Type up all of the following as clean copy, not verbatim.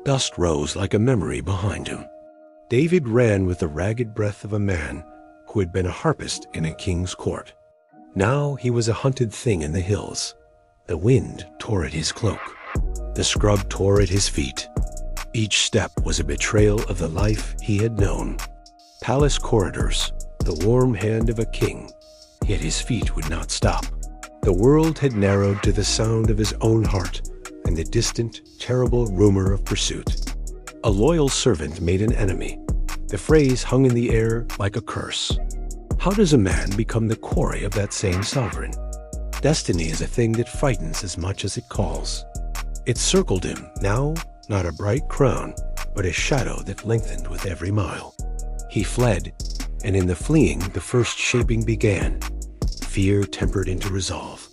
Dust rose like a memory behind him. David ran with the ragged breath of a man who had been a harpist in a king's court. Now he was a hunted thing in the hills. The wind tore at his cloak. The scrub tore at his feet. Each step was a betrayal of the life he had known. Palace corridors, the warm hand of a king, yet his feet would not stop. The world had narrowed to the sound of his own heart and the distant, terrible rumor of pursuit. A loyal servant made an enemy. The phrase hung in the air like a curse. How does a man become the quarry of that same sovereign? Destiny is a thing that frightens as much as it calls. It circled him, now not a bright crown, but a shadow that lengthened with every mile. He fled, and in the fleeing the first shaping began. Fear tempered into resolve.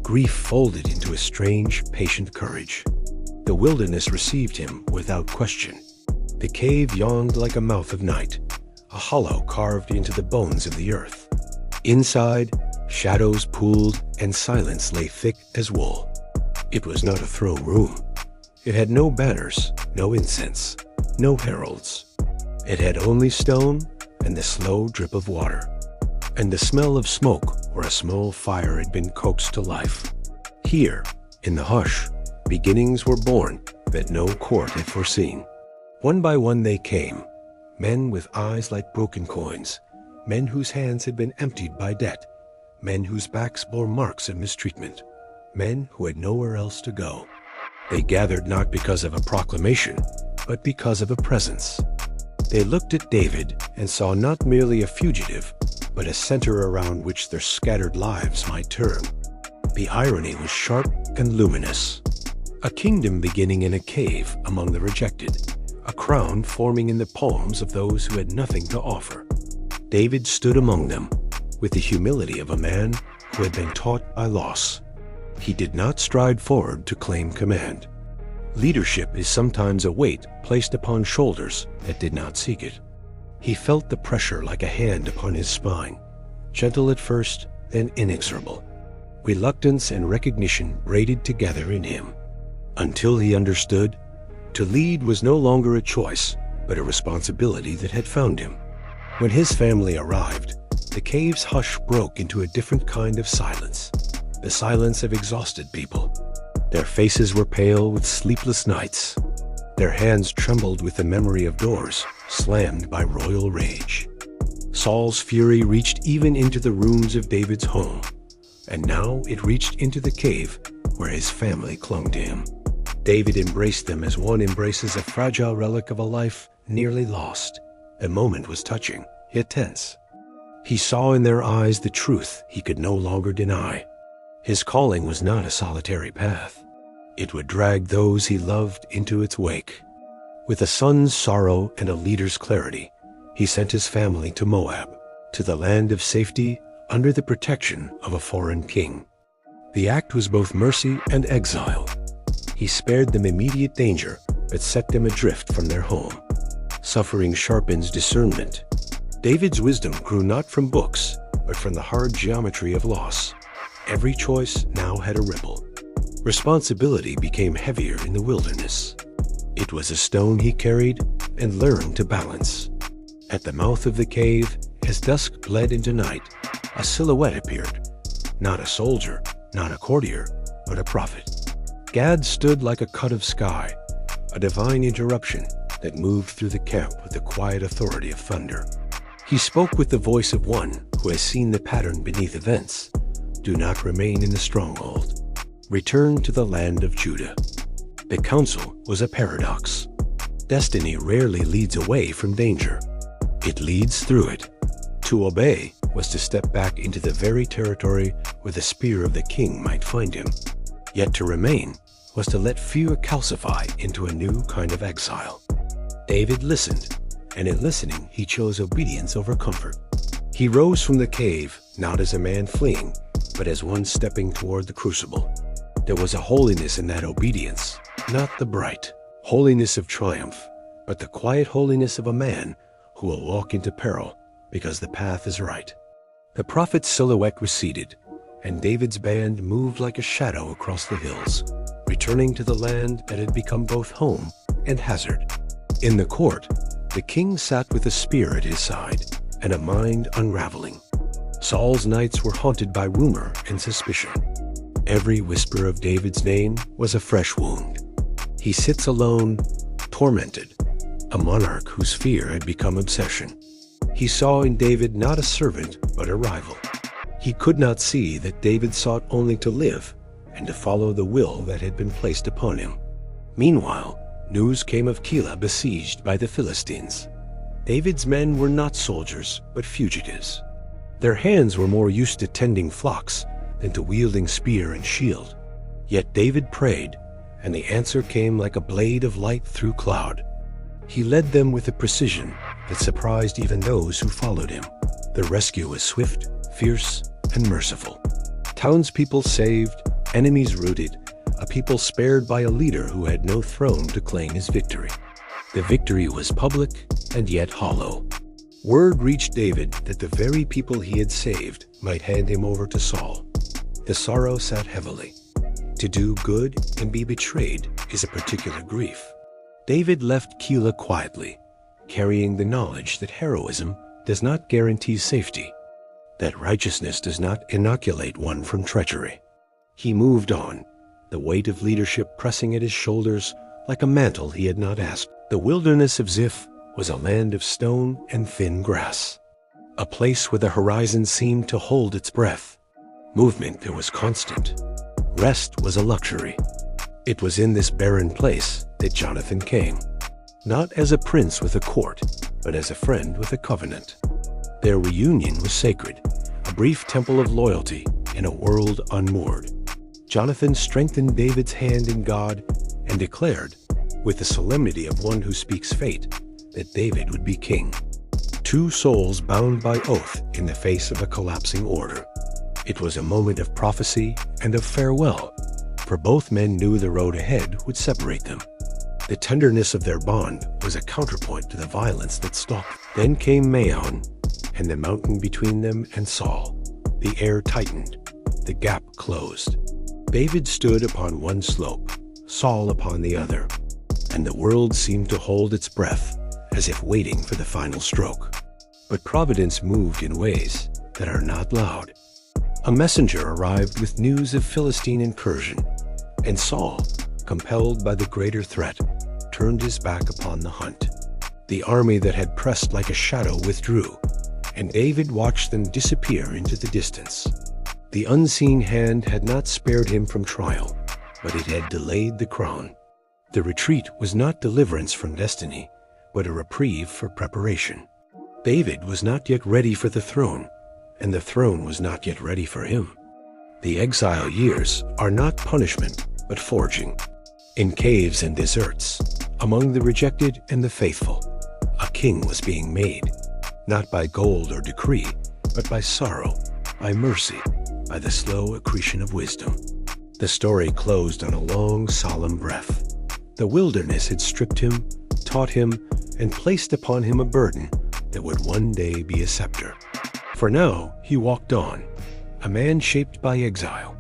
Grief folded into a strange, patient courage. The wilderness received him without question. The cave yawned like a mouth of night, a hollow carved into the bones of the earth. Inside, shadows pooled and silence lay thick as wool. It was not a throne room. It had no banners, no incense, no heralds. It had only stone and the slow drip of water, and the smell of smoke where a small fire had been coaxed to life. Here, in the hush, beginnings were born that no court had foreseen. One by one they came, men with eyes like broken coins, men whose hands had been emptied by debt, men whose backs bore marks of mistreatment, men who had nowhere else to go. They gathered not because of a proclamation, but because of a presence. They looked at David and saw not merely a fugitive, but a center around which their scattered lives might turn. The irony was sharp and luminous. A kingdom beginning in a cave among the rejected, a crown forming in the palms of those who had nothing to offer. David stood among them with the humility of a man who had been taught by loss. He did not stride forward to claim command. Leadership is sometimes a weight placed upon shoulders that did not seek it. He felt the pressure like a hand upon his spine, gentle at first, then inexorable. Reluctance and recognition braided together in him, until he understood to lead was no longer a choice, but a responsibility that had found him. When his family arrived, the cave's hush broke into a different kind of silence, the silence of exhausted people. Their faces were pale with sleepless nights. Their hands trembled with the memory of doors slammed by royal rage. Saul's fury reached even into the rooms of David's home, and now it reached into the cave where his family clung to him. David embraced them as one embraces a fragile relic of a life nearly lost. The moment was touching, yet tense. He saw in their eyes the truth he could no longer deny. His calling was not a solitary path. It would drag those he loved into its wake. With a son's sorrow and a leader's clarity, he sent his family to Moab, to the land of safety under the protection of a foreign king. The act was both mercy and exile. He spared them immediate danger, but set them adrift from their home. Suffering sharpens discernment. David's wisdom grew not from books, but from the hard geometry of loss. Every choice now had a ripple. Responsibility became heavier in the wilderness. It was a stone he carried and learned to balance. At the mouth of the cave, as dusk bled into night, a silhouette appeared. Not a soldier, not a courtier, but a prophet. Gad stood like a cut of sky, a divine interruption that moved through the camp with the quiet authority of thunder. He spoke with the voice of one who has seen the pattern beneath events. Do not remain in the stronghold. Return to the land of Judah. The counsel was a paradox. Destiny rarely leads away from danger. It leads through it. To obey was to step back into the very territory where the spear of the king might find him. Yet to remain was to let fear calcify into a new kind of exile. David listened, and in listening he chose obedience over comfort. He rose from the cave, not as a man fleeing, but as one stepping toward the crucible. There was a holiness in that obedience, not the bright holiness of triumph, but the quiet holiness of a man who will walk into peril because the path is right. The prophet's silhouette receded, and David's band moved like a shadow across the hills, returning to the land that had become both home and hazard. In the court, the king sat with a spear at his side and a mind unraveling. Saul's nights were haunted by rumor and suspicion. Every whisper of David's name was a fresh wound. He sits alone, tormented, a monarch whose fear had become obsession. He saw in David not a servant, but a rival. He could not see that David sought only to live and to follow the will that had been placed upon him. Meanwhile, news came of Keilah besieged by the Philistines. David's men were not soldiers, but fugitives. Their hands were more used to tending flocks than to wielding spear and shield. Yet David prayed, and the answer came like a blade of light through cloud. He led them with a precision that surprised even those who followed him. The rescue was swift, fierce, and merciful. Townspeople saved, enemies routed, a people spared by a leader who had no throne to claim his victory. The victory was public and yet hollow. Word reached David that the very people he had saved might hand him over to Saul. The sorrow sat heavily. To do good and be betrayed is a particular grief. David left Keilah quietly, carrying the knowledge that heroism does not guarantee safety, that righteousness does not inoculate one from treachery. He moved on, the weight of leadership pressing at his shoulders like a mantle he had not asked. The wilderness of Ziph was a land of stone and thin grass, a place where the horizon seemed to hold its breath. Movement there was constant. Rest was a luxury. It was in this barren place that Jonathan came, not as a prince with a court, but as a friend with a covenant. Their reunion was sacred, a brief temple of loyalty in a world unmoored. Jonathan strengthened David's hand in God and declared, with the solemnity of one who speaks fate, that David would be king. Two souls bound by oath in the face of a collapsing order. It was a moment of prophecy and of farewell, for both men knew the road ahead would separate them. The tenderness of their bond was a counterpoint to the violence that stalked. Then came Maon, and the mountain between them and Saul. The air tightened, the gap closed. David stood upon one slope, Saul upon the other, and the world seemed to hold its breath as if waiting for the final stroke. But providence moved in ways that are not loud. A messenger arrived with news of Philistine incursion, and Saul, compelled by the greater threat, turned his back upon the hunt. The army that had pressed like a shadow withdrew, and David watched them disappear into the distance. The unseen hand had not spared him from trial, but it had delayed the crown. The retreat was not deliverance from destiny, but a reprieve for preparation. David was not yet ready for the throne, and the throne was not yet ready for him. The exile years are not punishment, but forging. In caves and deserts, among the rejected and the faithful, a king was being made, not by gold or decree, but by sorrow, by mercy, by the slow accretion of wisdom. The story closed on a long, solemn breath. The wilderness had stripped him, taught him, and placed upon him a burden that would one day be a scepter. For now, he walked on, a man shaped by exile,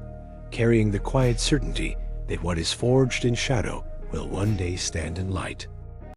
carrying the quiet certainty that what is forged in shadow will one day stand in light.